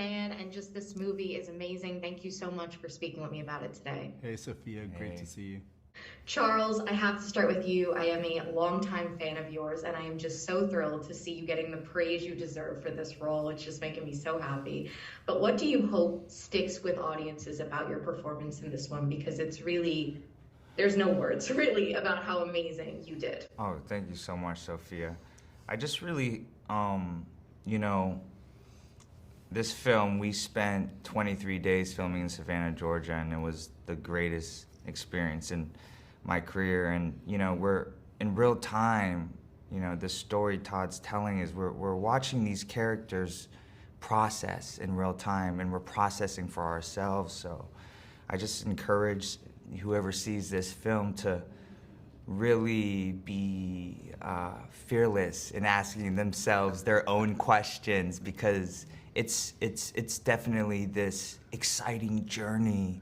fan, and just this movie is amazing. Thank you so much for speaking with me about it today. Hey, Sophia, great to Hey. see you. Charles, I have to start with you. I am a longtime fan of yours, and I am just so thrilled to see you getting the praise you deserve for this role. It's just making me so happy. But what do you hope sticks with audiences about your performance in this one? Because it's really, there's no words really about how amazing you did. Oh, thank you so much, Sophia. I just really, you know, this film, we spent 23 days filming in Savannah, Georgia, and it was the greatest experience in my career. And, we're in real time, the story Todd's telling is we're watching these characters process in real time, and we're processing for ourselves. So I just encourage whoever sees this film to really be fearless in asking themselves their own questions, because it's definitely this exciting journey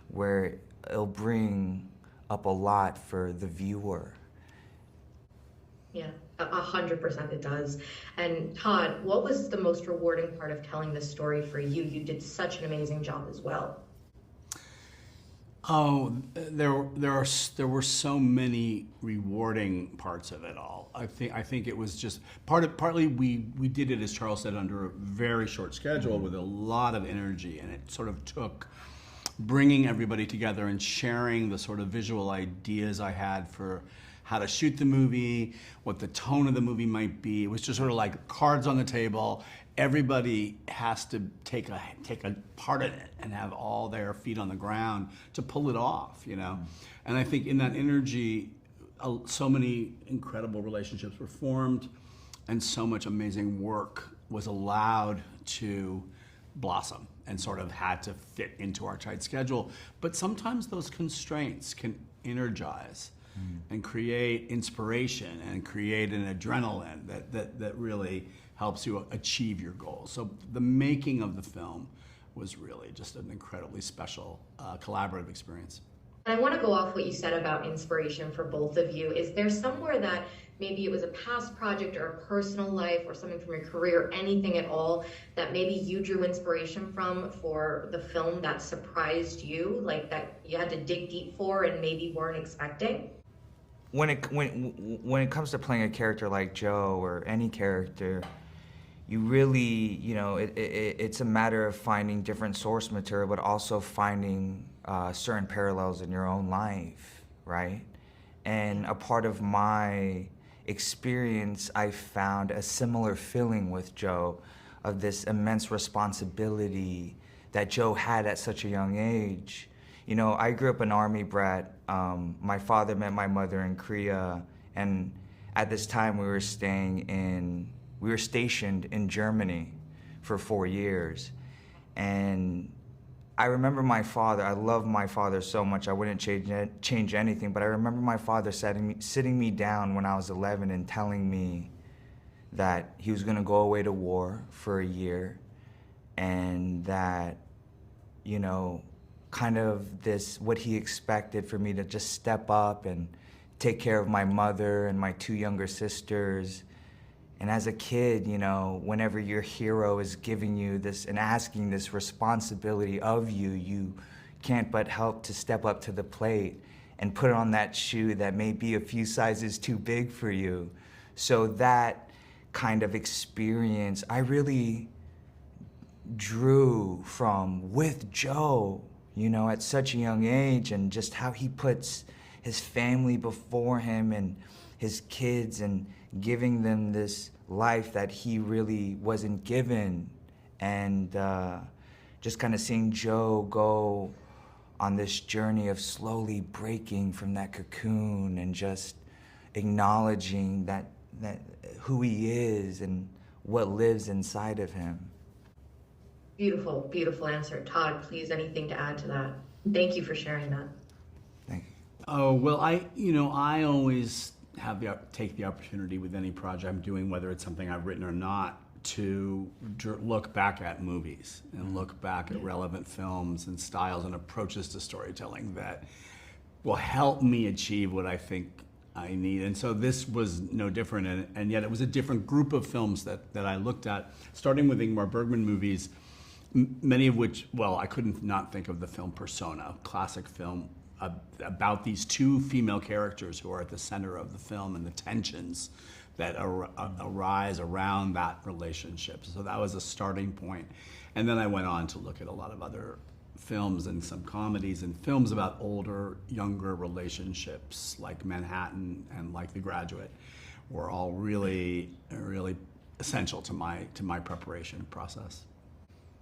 where it'll bring up a lot for the viewer. Yeah, 100% it does. And Todd, what was the most rewarding part of telling this story for you? You did such an amazing job as well. Oh, there were so many rewarding parts of it all. I think it was just partly we did it, as Charles said, under a very short schedule with a lot of energy, and it sort of took bringing everybody together and sharing the sort of visual ideas I had for how to shoot the movie, what the tone of the movie might be. It was just sort of like cards on the table. Everybody has to take a part in it and have all their feet on the ground to pull it off, And I think in that energy, so many incredible relationships were formed, and so much amazing work was allowed to blossom and sort of had to fit into our tight schedule. But sometimes those constraints can energize and create inspiration and create an adrenaline that really helps you achieve your goals. So the making of the film was really just an incredibly special collaborative experience. And I want to go off what you said about inspiration for both of you. Is there somewhere that maybe it was a past project or a personal life or something from your career, anything at all, that maybe you drew inspiration from for the film that surprised you, like that you had to dig deep for and maybe weren't expecting? When it comes to playing a character like Joe or any character, you really, it's a matter of finding different source material, but also finding certain parallels in your own life, right? And a part of my experience, I found a similar feeling with Joe of this immense responsibility that Joe had at such a young age. I grew up an army brat. My father met my mother in Korea, and at this time we were stationed in Germany for 4 years. And I remember my father, I love my father so much, I wouldn't change anything, but I remember my father sitting me down when I was 11 and telling me that he was gonna go away to war for a year, and that, kind of what he expected for me to just step up and take care of my mother and my 2 younger sisters. And as a kid, whenever your hero is giving you this and asking this responsibility of you, you can't but help to step up to the plate and put on that shoe that may be a few sizes too big for you. So that kind of experience, I really drew from with Joe, at such a young age, and just how he puts his family before him and his kids and giving them this life that he really wasn't given. And just kind of seeing Joe go on this journey of slowly breaking from that cocoon and just acknowledging that who he is and what lives inside of him. Beautiful, beautiful answer. Todd, please, anything to add to that? Thank you for sharing that. Thank you. Oh, well, I always take the opportunity with any project I'm doing, whether it's something I've written or not, to look back at movies and look back at relevant films and styles and approaches to storytelling that will help me achieve what I think I need. And so this was no different, and yet it was a different group of films that I looked at. Starting with Ingmar Bergman movies, many of which, well, I couldn't not think of the film Persona, classic film about these two female characters who are at the center of the film and the tensions that arise around that relationship. So that was a starting point. And then I went on to look at a lot of other films and some comedies and films about older, younger relationships like Manhattan and like The Graduate were all really, really essential to my preparation process.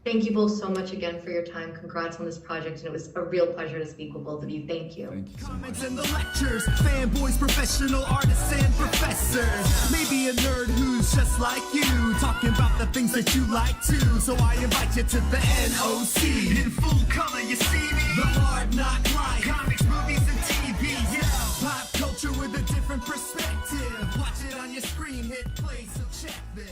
Thank you both so much again for your time. Congrats on this project, and it was a real pleasure to speak with both of you. Thank you. Thank you so much. Comments in the lectures, fanboys, professional artists, and professors. Maybe a nerd who's just like you, talking about the things that you like too. So I invite you to the NOC. In full color, you see me. The hard knock life, comics, movies, and TV. Yeah, pop culture with a different perspective. Watch it on your screen, hit play, so check this.